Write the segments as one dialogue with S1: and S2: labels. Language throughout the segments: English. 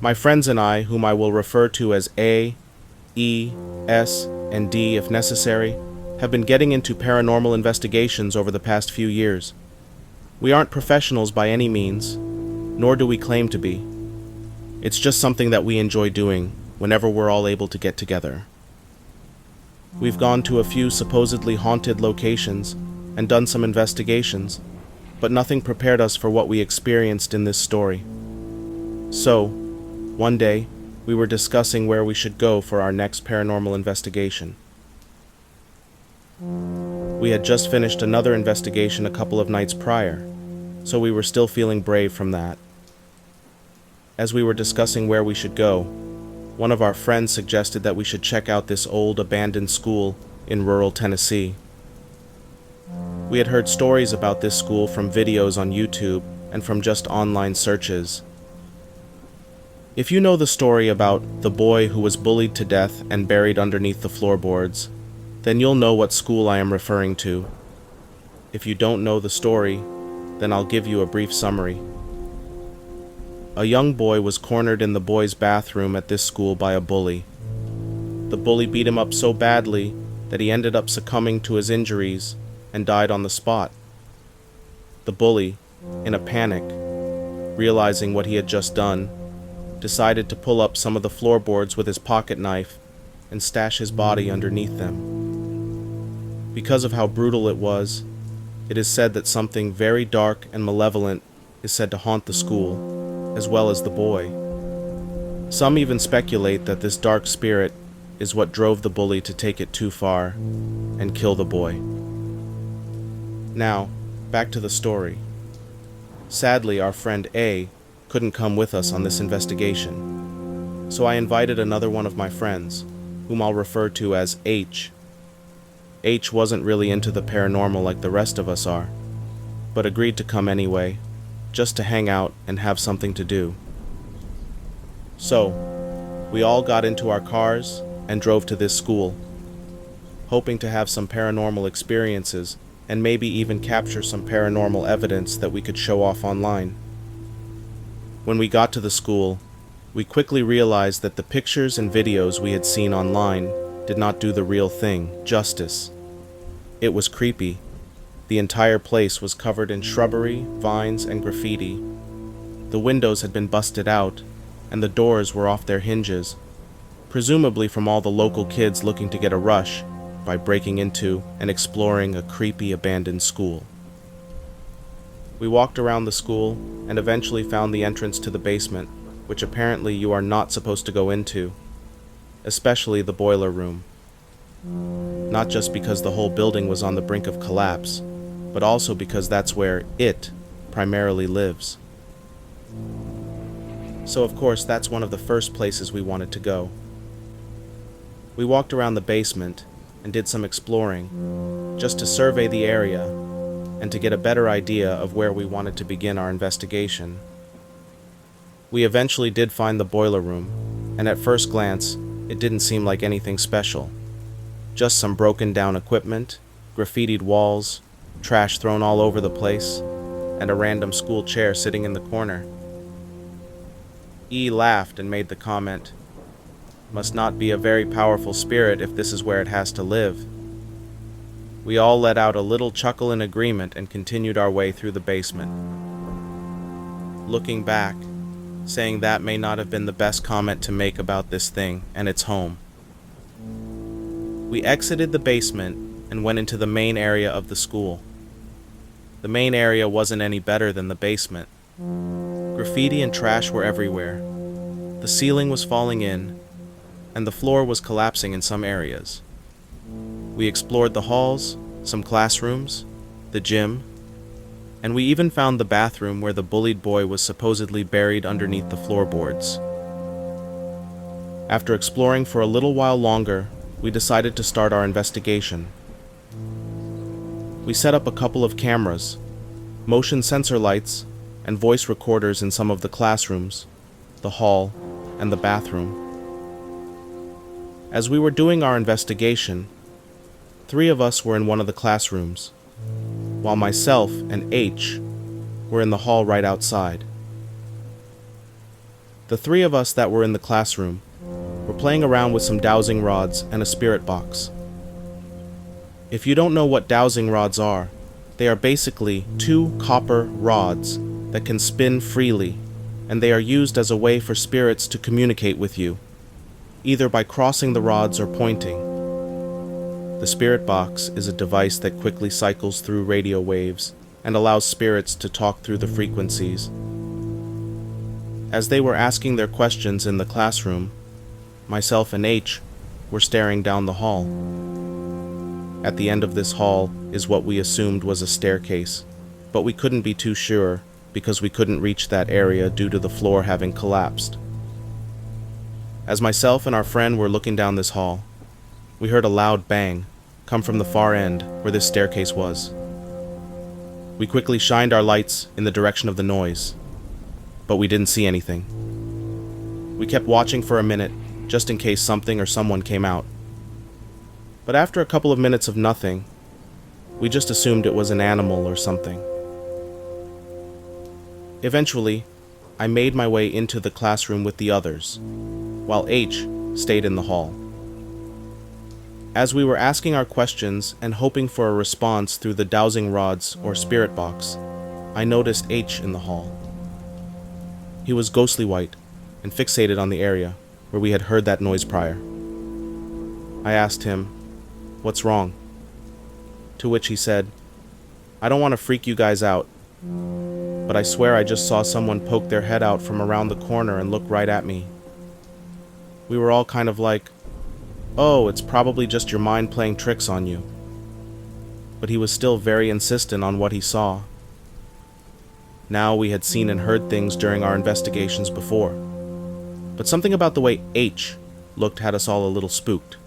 S1: My friends and I, whom I will refer to as A, E, S, and D if necessary, have been getting into paranormal investigations over the past few years. We aren't professionals by any means, nor do we claim to be. It's just something that we enjoy doing whenever we're all able to get together. We've gone to a few supposedly haunted locations and done some investigations, but nothing prepared us for what we experienced in this story. So, one day, we were discussing where we should go for our next paranormal investigation. We had just finished another investigation a couple of nights prior, so we were still feeling brave from that. As we were discussing where we should go, one of our friends suggested that we should check out this old abandoned school in rural Tennessee. We had heard stories about this school from videos on YouTube and from just online searches. If you know the story about the boy who was bullied to death and buried underneath the floorboards, then you'll know what school I am referring to. If you don't know the story, then I'll give you a brief summary. A young boy was cornered in the boys' bathroom at this school by a bully. The bully beat him up so badly that he ended up succumbing to his injuries and died on the spot. The bully, in a panic, realizing what he had just done, decided to pull up some of the floorboards with his pocket knife and stash his body underneath them. Because of how brutal it was, it is said that something very dark and malevolent is said to haunt the school, as well as the boy. Some even speculate that this dark spirit is what drove the bully to take it too far and kill the boy. Now, back to the story. Sadly, our friend A couldn't come with us on this investigation, so I invited another one of my friends, whom I'll refer to as H. H wasn't really into the paranormal like the rest of us are, but agreed to come anyway, just to hang out and have something to do. So, we all got into our cars and drove to this school, hoping to have some paranormal experiences and maybe even capture some paranormal evidence that we could show off online. When we got to the school, we quickly realized that the pictures and videos we had seen online did not do the real thing justice. It was creepy. The entire place was covered in shrubbery, vines, and graffiti. The windows had been busted out, and the doors were off their hinges, presumably from all the local kids looking to get a rush by breaking into and exploring a creepy abandoned school. We walked around the school and eventually found the entrance to the basement, which apparently you are not supposed to go into, especially the boiler room. Not just because the whole building was on the brink of collapse, but also because that's where it primarily lives. So of course that's one of the first places we wanted to go. We walked around the basement and did some exploring, just to survey the area and to get a better idea of where we wanted to begin our investigation. We eventually did find the boiler room, and at first glance, it didn't seem like anything special. Just some broken down equipment, graffitied walls, trash thrown all over the place, and a random school chair sitting in the corner. E laughed and made the comment, "Must not be a very powerful spirit if this is where it has to live." We all let out a little chuckle in agreement and continued our way through the basement. Looking back, saying that may not have been the best comment to make about this thing and its home. We exited the basement and went into the main area of the school. The main area wasn't any better than the basement. Graffiti and trash were everywhere. The ceiling was falling in, and the floor was collapsing in some areas. We explored the halls, some classrooms, the gym, and we even found the bathroom where the bullied boy was supposedly buried underneath the floorboards. After exploring for a little while longer, we decided to start our investigation. We set up a couple of cameras, motion sensor lights, and voice recorders in some of the classrooms, the hall, and the bathroom. As we were doing our investigation, 3 of us were in one of the classrooms, while myself and H were in the hall right outside. The three of us that were in the classroom were playing around with some dowsing rods and a spirit box. If you don't know what dowsing rods are, they are basically two copper rods that can spin freely, and they are used as a way for spirits to communicate with you, either by crossing the rods or pointing. The spirit box is a device that quickly cycles through radio waves and allows spirits to talk through the frequencies. As they were asking their questions in the classroom, myself and H were staring down the hall. At the end of this hall is what we assumed was a staircase, but we couldn't be too sure because we couldn't reach that area due to the floor having collapsed. As myself and our friend were looking down this hall, we heard a loud bang come from the far end where this staircase was. We quickly shined our lights in the direction of the noise, but we didn't see anything. We kept watching for a minute just in case something or someone came out. But after a couple of minutes of nothing, we just assumed it was an animal or something. Eventually, I made my way into the classroom with the others, while H stayed in the hall. As we were asking our questions and hoping for a response through the dowsing rods or spirit box, I noticed H in the hall. He was ghostly white and fixated on the area where we had heard that noise prior. I asked him, "What's wrong?" To which he said, "I don't want to freak you guys out, but I swear I just saw someone poke their head out from around the corner and look right at me." We were all kind of like, "Oh, it's probably just your mind playing tricks on you." But he was still very insistent on what he saw. Now we had seen and heard things during our investigations before, but something about the way H looked had us all a little spooked.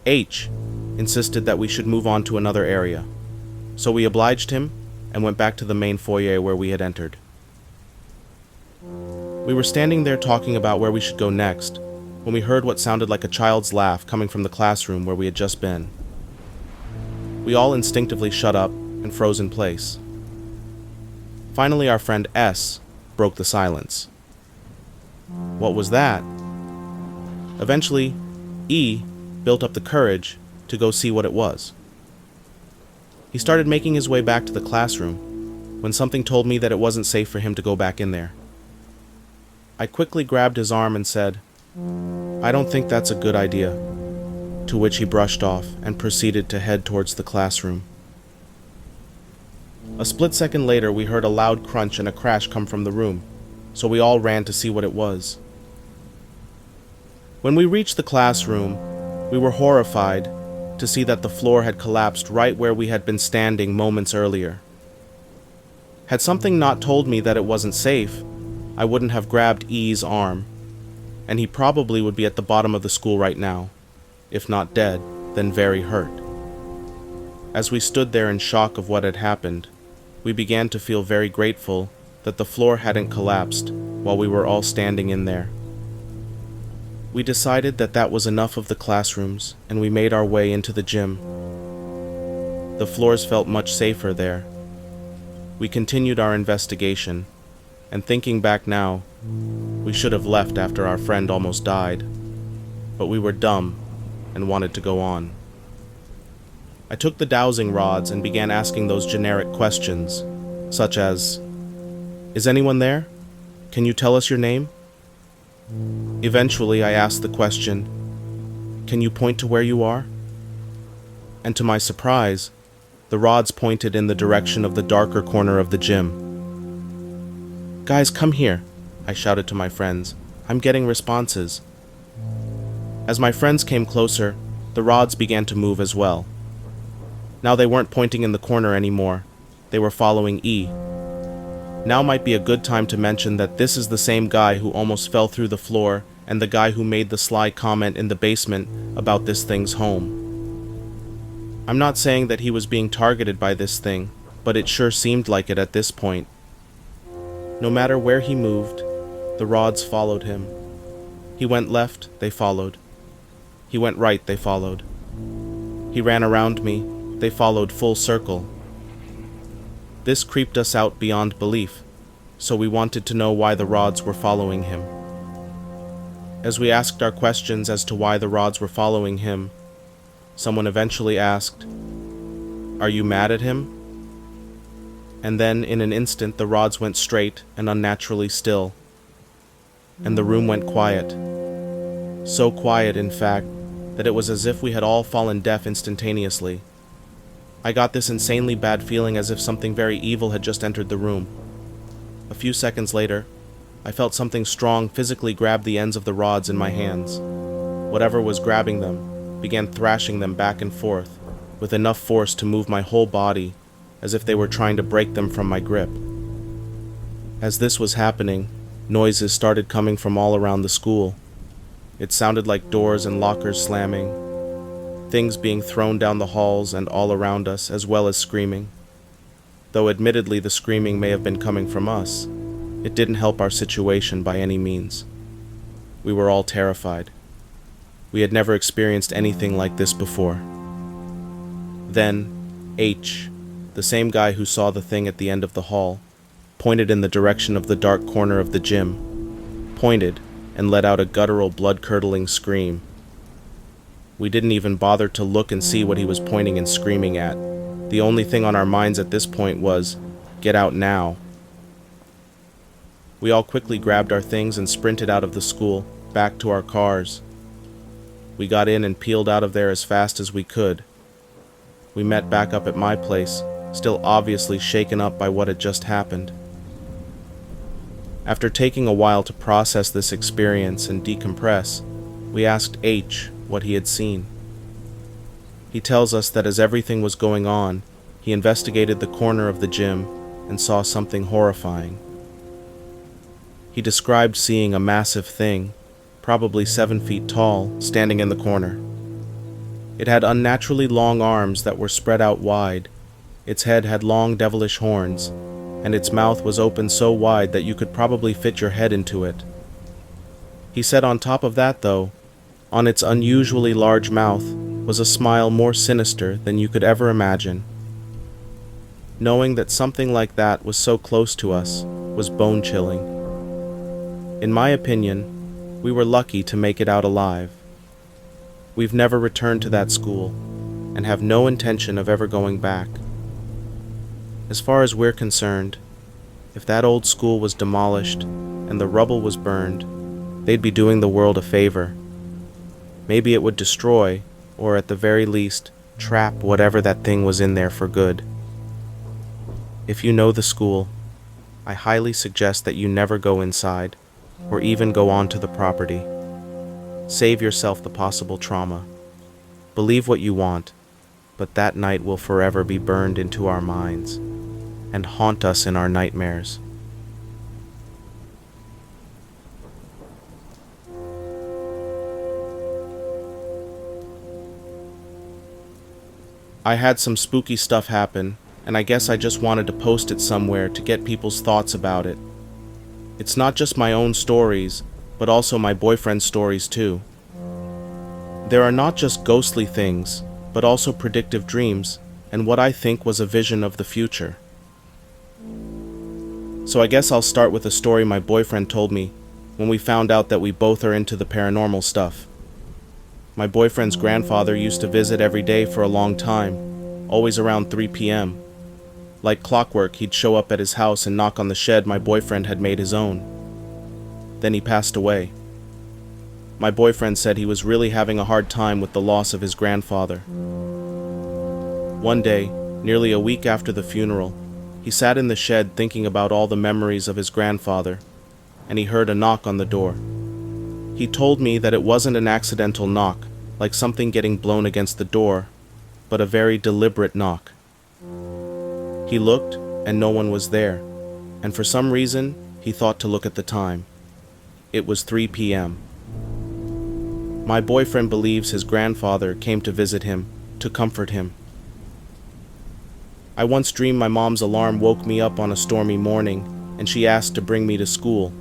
S1: H insisted that we should move on to another area, so we obliged him and went back to the main foyer where we had entered. We were standing there talking about where we should go next when we heard what sounded like a child's laugh coming from the classroom where we had just been. We all instinctively shut up and froze in place. Finally, our friend S broke the silence. What was that? Eventually, E built up the courage to go see what it was. He started making his way back to the classroom when something told me that it wasn't safe for him to go back in there. I quickly grabbed his arm and said, "I don't think that's a good idea," to which he brushed off and proceeded to head towards the classroom. A split second later, we heard a loud crunch and a crash come from the room, so we all ran to see what it was. When we reached the classroom, we were horrified to see that the floor had collapsed right where we had been standing moments earlier. Had something not told me that it wasn't safe, I wouldn't have grabbed E's arm, and he probably would be at the bottom of the school right now, if not dead, then very hurt. As we stood there in shock of what had happened, we began to feel very grateful that the floor hadn't collapsed while we were all standing in there. We decided that that was enough of the classrooms, and we made our way into the gym. The floors felt much safer there. We continued our investigation, and thinking back now, we should have left after our friend almost died, but we were dumb and wanted to go on. I took the dowsing rods and began asking those generic questions, such as, "Is anyone there? Can you tell us your name?" Eventually, I asked the question, "Can you point to where you are?" And to my surprise, the rods pointed in the direction of the darker corner of the gym. "Guys, come here," I shouted to my friends. "I'm getting responses." As my friends came closer, the rods began to move as well. Now they weren't pointing in the corner anymore. They were following E. Now might be a good time to mention that this is the same guy who almost fell through the floor and the guy who made the sly comment in the basement about this thing's home. I'm not saying that he was being targeted by this thing, but it sure seemed like it at this point. No matter where he moved, the rods followed him. He went left, they followed. He went right, they followed. He ran around me, they followed full circle. This creeped us out beyond belief, so we wanted to know why the rods were following him. As we asked our questions as to why the rods were following him, someone eventually asked, "Are you mad at him?" And then, in an instant, the rods went straight and unnaturally still, and the room went quiet. So quiet, in fact, that it was as if we had all fallen deaf instantaneously. I got this insanely bad feeling as if something very evil had just entered the room. A few seconds later, I felt something strong physically grab the ends of the rods in my hands. Whatever was grabbing them began thrashing them back and forth with enough force to move my whole body, as if they were trying to break them from my grip. As this was happening, noises started coming from all around the school. It sounded like doors and lockers slamming, things being thrown down the halls and all around us, as well as screaming. Though admittedly the screaming may have been coming from us, it didn't help our situation by any means. We were all terrified. We had never experienced anything like this before. Then, H, the same guy who saw the thing at the end of the hall, pointed in the direction of the dark corner of the gym, pointed and let out a guttural, blood-curdling scream. We didn't even bother to look and see what he was pointing and screaming at. The only thing on our minds at this point was, "Get out now." We all quickly grabbed our things and sprinted out of the school, back to our cars. We got in and peeled out of there as fast as we could. We met back up at my place, still obviously shaken up by what had just happened. After taking a while to process this experience and decompress, we asked H what he had seen. He tells us that as everything was going on, he investigated the corner of the gym and saw something horrifying. He described seeing a massive thing, probably 7 feet tall, standing in the corner. It had unnaturally long arms that were spread out wide. Its head had long devilish horns, and its mouth was open so wide that you could probably fit your head into it. He said on top of that, though, on its unusually large mouth was a smile more sinister than you could ever imagine. Knowing that something like that was so close to us was bone-chilling. In my opinion, we were lucky to make it out alive. We've never returned to that school, and have no intention of ever going back. As far as we're concerned, if that old school was demolished and the rubble was burned, they'd be doing the world a favor. Maybe it would destroy, or at the very least, trap whatever that thing was in there for good. If you know the school, I highly suggest that you never go inside, or even go onto the property. Save yourself the possible trauma. Believe what you want, but that night will forever be burned into our minds and haunt us in our nightmares. I had some spooky stuff happen, and I guess I just wanted to post it somewhere to get people's thoughts about it. It's not just my own stories, but also my boyfriend's stories too. There are not just ghostly things, but also predictive dreams, and what I think was a vision of the future. So I guess I'll start with a story my boyfriend told me when we found out that we both are into the paranormal stuff. My boyfriend's grandfather used to visit every day for a long time, always around 3 p.m. Like clockwork, he'd show up at his house and knock on the shed my boyfriend had made his own. Then he passed away. My boyfriend said he was really having a hard time with the loss of his grandfather. One day, nearly a week after the funeral, he sat in the shed thinking about all the memories of his grandfather, and he heard a knock on the door. He told me that it wasn't an accidental knock, like something getting blown against the door, but a very deliberate knock. He looked, and no one was there, and for some reason, he thought to look at the time. It was 3 p.m. My boyfriend believes his grandfather came to visit him, to comfort him. I once dreamed my mom's alarm woke me up on a stormy morning, and she asked to bring me to school.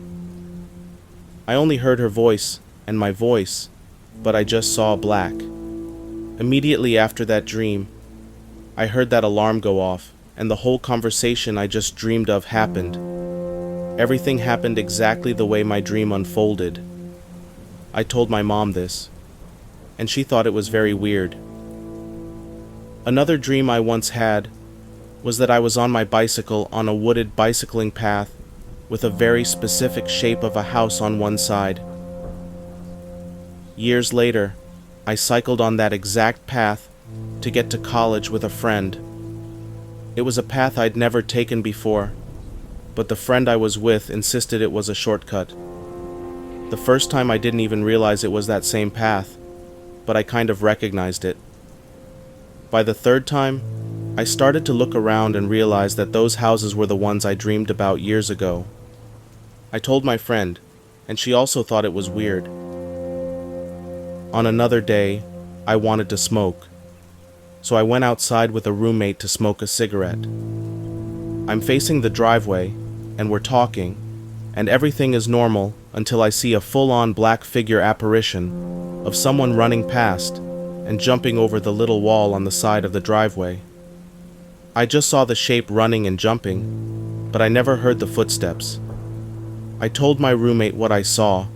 S1: I only heard her voice, and my voice, but I just saw black. Immediately after that dream, I heard that alarm go off, and the whole conversation I just dreamed of happened. Everything happened exactly the way my dream unfolded. I told my mom this, and she thought it was very weird. Another dream I once had was that I was on my bicycle on a wooded bicycling path with a very specific shape of a house on one side. Years later, I cycled on that exact path to get to college with a friend. It was a path I'd never taken before, but the friend I was with insisted it was a shortcut. The first time I didn't even realize it was that same path, but I kind of recognized it. By the third time, I started to look around and realized that those houses were the ones I dreamed about years ago. I told my friend, and she also thought it was weird. On another day, I wanted to smoke, so I went outside with a roommate to smoke a cigarette. I'm facing the driveway, and we're talking, and everything is normal until I see a full-on black figure apparition of someone running past and jumping over the little wall on the side of the driveway. I just saw the shape running and jumping, but I never heard the footsteps. I told my roommate what I saw.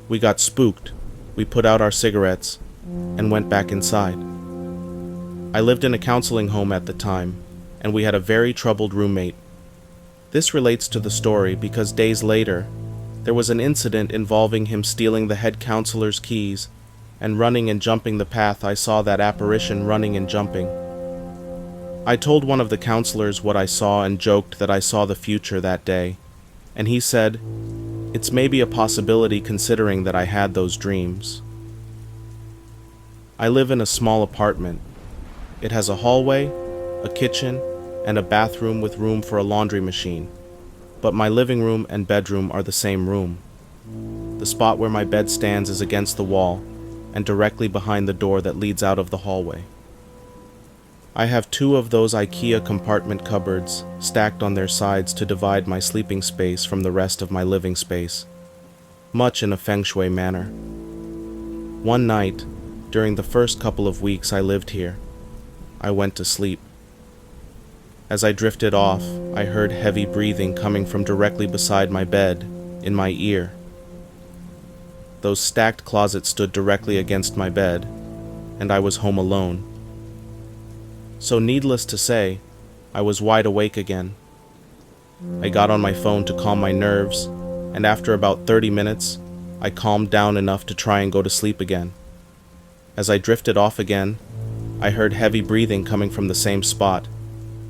S1: We got spooked. We put out our cigarettes and went back inside. I lived in a counseling home at the time, and we had a very troubled roommate. This relates to the story because days later, there was an incident involving him stealing the head counselor's keys and running and jumping the path I saw that apparition running and jumping. I told one of the counselors what I saw and joked that I saw the future that day, and he said, "It's maybe a possibility considering that I had those dreams." I live in a small apartment. It has a hallway, a kitchen, and a bathroom with room for a laundry machine, but my living room and bedroom are the same room. The spot where my bed stands is against the wall and directly behind the door that leads out of the hallway. I have 2 of those IKEA compartment cupboards stacked on their sides to divide my sleeping space from the rest of my living space, much in a feng shui manner. One night, during the first couple of weeks I lived here, I went to sleep. As I drifted off, I heard heavy breathing coming from directly beside my bed, in my ear. Those stacked closets stood directly against my bed, and I was home alone. So needless to say, I was wide awake again. I got on my phone to calm my nerves, and after about 30 minutes, I calmed down enough to try and go to sleep again. As I drifted off again, I heard heavy breathing coming from the same spot,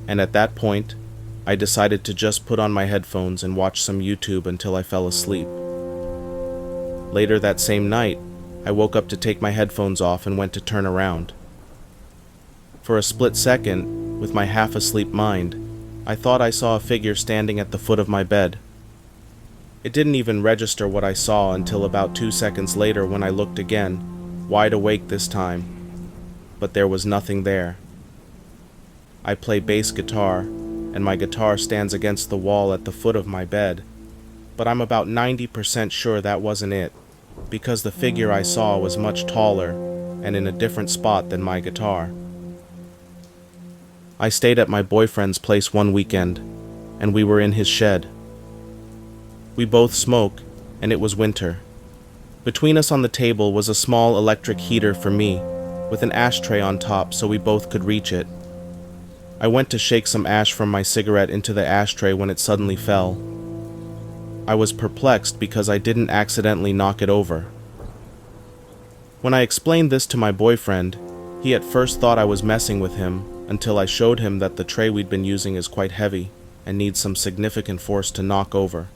S1: and at that point, I decided to just put on my headphones and watch some YouTube until I fell asleep. Later that same night, I woke up to take my headphones off and went to turn around. For a split second, with my half-asleep mind, I thought I saw a figure standing at the foot of my bed. It didn't even register what I saw until about 2 seconds later when I looked again, wide awake this time, but there was nothing there. I play bass guitar, and my guitar stands against the wall at the foot of my bed, but I'm about 90% sure that wasn't it, because the figure I saw was much taller and in a different spot than my guitar. I stayed at my boyfriend's place one weekend, and we were in his shed. We both smoke, and it was winter. Between us on the table was a small electric heater for me, with an ashtray on top so we both could reach it. I went to shake some ash from my cigarette into the ashtray when it suddenly fell. I was perplexed because I didn't accidentally knock it over. When I explained this to my boyfriend, he at first thought I was messing with him until I showed him that the tray we'd been using is quite heavy and needs some significant force to knock over.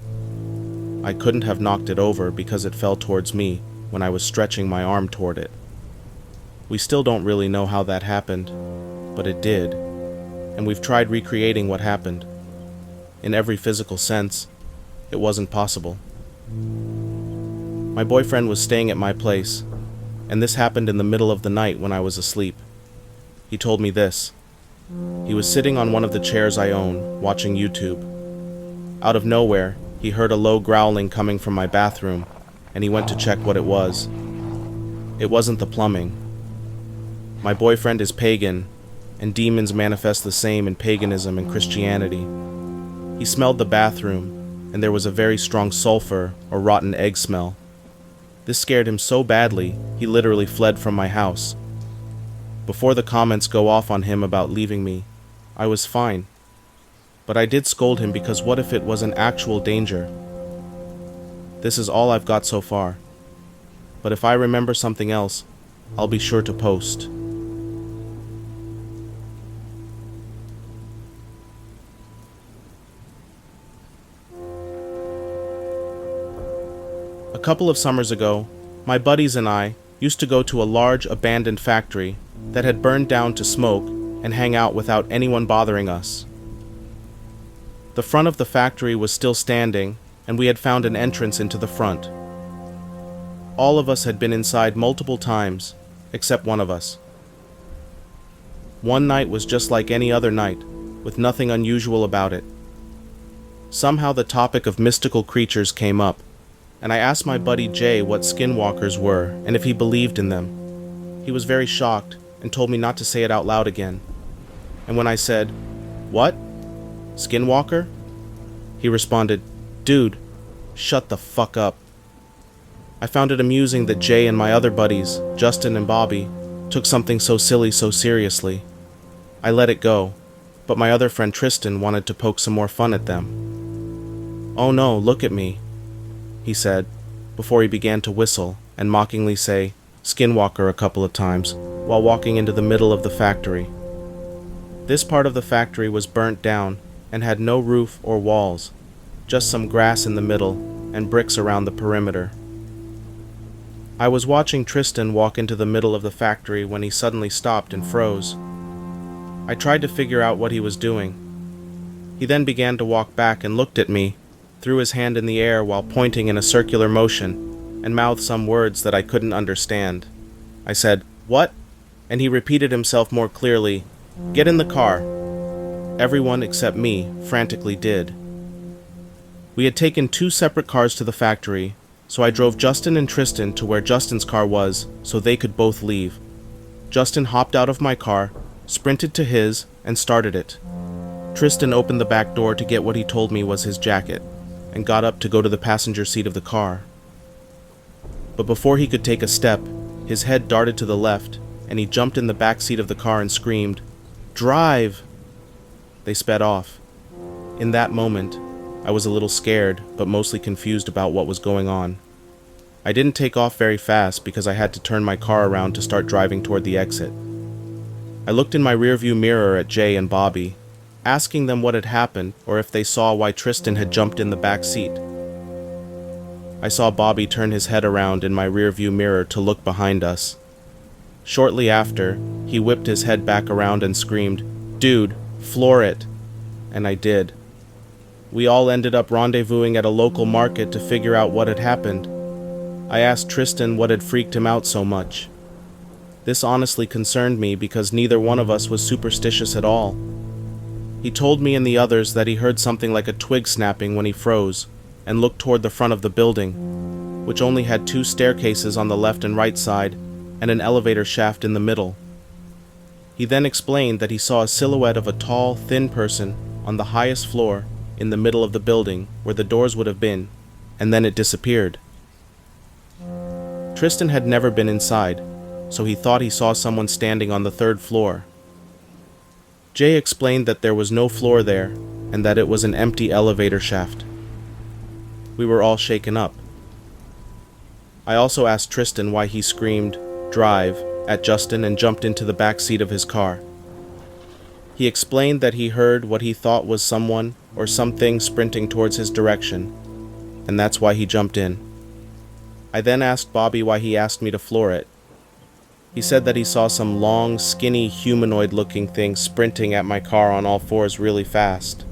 S1: I couldn't have knocked it over because it fell towards me when I was stretching my arm toward it. We still don't really know how that happened, but it did, and we've tried recreating what happened. In every physical sense, it wasn't possible. My boyfriend was staying at my place, and this happened in the middle of the night when I was asleep. He told me this. He was sitting on one of the chairs I own, watching YouTube. Out of nowhere, he heard a low growling coming from my bathroom, and he went to check what it was. It wasn't the plumbing. My boyfriend is pagan, and demons manifest the same in paganism and Christianity. He smelled the bathroom, and there was a very strong sulfur or rotten egg smell. This scared him so badly, he literally fled from my house. Before the comments go off on him about leaving me, I was fine. But I did scold him because what if it was an actual danger? This is all I've got so far. But if I remember something else, I'll be sure to post. A couple of summers ago, my buddies and I used to go to a large abandoned factory that had burned down to smoke and hang out without anyone bothering us. The front of the factory was still standing, and we had found an entrance into the front. All of us had been inside multiple times, except one of us. One night was just like any other night, with nothing unusual about it. Somehow the topic of mystical creatures came up, and I asked my buddy Jay what Skinwalkers were and if he believed in them. He was very shocked and told me not to say it out loud again. And when I said, "What? Skinwalker?" he responded, "Dude, shut the fuck up." I found it amusing that Jay and my other buddies, Justin and Bobby, took something so silly so seriously. I let it go, but my other friend Tristan wanted to poke some more fun at them. "Oh no, look at me," he said, before he began to whistle and mockingly say "Skinwalker" a couple of times while walking into the middle of the factory. This part of the factory was burnt down and had no roof or walls, just some grass in the middle and bricks around the perimeter. I was watching Tristan walk into the middle of the factory when he suddenly stopped and froze. I tried to figure out what he was doing. He then began to walk back and looked at me, threw his hand in the air while pointing in a circular motion, and mouthed some words that I couldn't understand. I said, "What?" And he repeated himself more clearly, "Get in the car." Everyone except me frantically did. We had taken 2 separate cars to the factory, so I drove Justin and Tristan to where Justin's car was so they could both leave. Justin hopped out of my car, sprinted to his, and started it. Tristan opened the back door to get what he told me was his jacket, and got up to go to the passenger seat of the car. But before he could take a step, his head darted to the left, and he jumped in the back seat of the car and screamed, "Drive!" They sped off. In that moment, I was a little scared, but mostly confused about what was going on. I didn't take off very fast because I had to turn my car around to start driving toward the exit. I looked in my rearview mirror at Jay and Bobby, asking them what had happened or if they saw why Tristan had jumped in the back seat. I saw Bobby turn his head around in my rearview mirror to look behind us. Shortly after, he whipped his head back around and screamed, "Dude, floor it!" And I did. We all ended up rendezvousing at a local market to figure out what had happened. I asked Tristan what had freaked him out so much. This honestly concerned me because neither one of us was superstitious at all. He told me and the others that he heard something like a twig snapping when he froze, and looked toward the front of the building, which only had 2 staircases on the left and right side, and an elevator shaft in the middle. He then explained that he saw a silhouette of a tall, thin person on the highest floor in the middle of the building where the doors would have been, and then it disappeared. Tristan had never been inside, so he thought he saw someone standing on the 3rd floor. Jay explained that there was no floor there, and that it was an empty elevator shaft. We were all shaken up. I also asked Tristan why he screamed, "Drive," at Justin and jumped into the back seat of his car. He explained that he heard what he thought was someone or something sprinting towards his direction, and that's why he jumped in. I then asked Bobby why he asked me to floor it. He said that he saw some long, skinny, humanoid-looking thing sprinting at my car on all 4s really fast.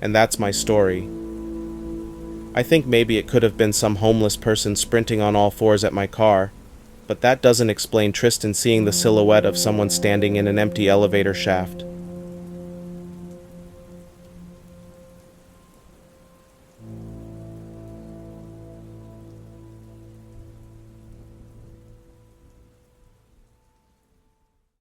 S1: And that's my story. I think maybe it could have been some homeless person sprinting on all 4s at my car, but that doesn't explain Tristan seeing the silhouette of someone standing in an empty elevator shaft.